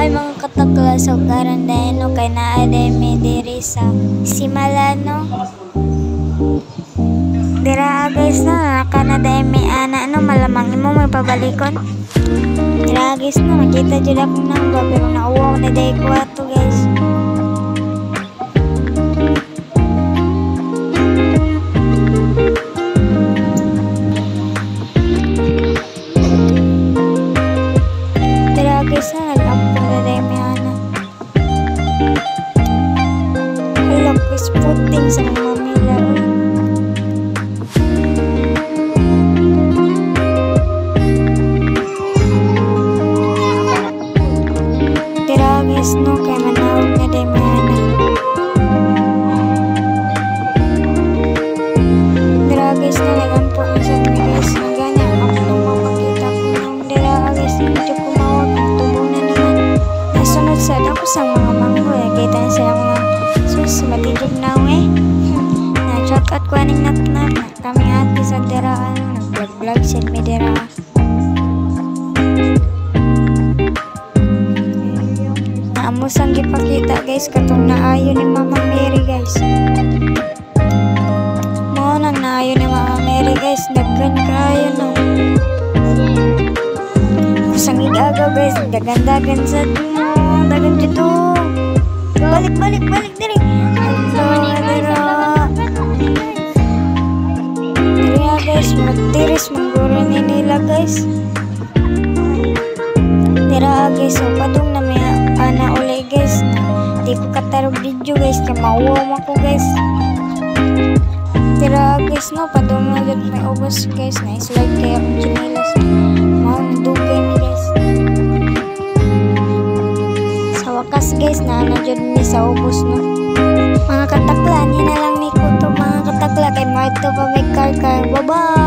Ay mga katakla sa karan dahil no kay naademi diri sa Simalano. Dira guys na kanada may ana no malamang imo may pabalikon. Dira guys no makita jud ako nang pero nauwaw na day ko ato guys. Sana lampu na day may ana. Alam ko puting sa mga mamila. Tira guys no kay manawag na day may ana. Tira guys na lagampo ang sa mga guys. Ganyan ako makakita ko nang tira guys hindi ko mawag. Nasunod sa ako sa mga manggoy. Kita na sila mga sus, matindog na na-chat out ko aning nat-nat. Kami ati sa deraan. Nag-vlog-vlog sa medera. Naamusang gipakita guys. Katong naayo ni Mama Mary guys. Mo nang naayo ni Mama Mary guys. Naggan kayo no. Kusang igagaw guys. Dagan-dagan sa dagan dito. Balik diri. Diri guys, magtiris mangguro ni nila guys. Tira guys, so padung na may ana uli guys. Di ko katarog video guys, kaya mauwaw ako guys. Tira guys no, padung na dyan may ubos guys. Na-slide kaya akong chinilas. Mau dugay ni guys. Wakas guys na nandiyan ni sa ubos no. Mga katakla, ni na lang ni ko to mga katakla kay Marto pa may car. Bye bye.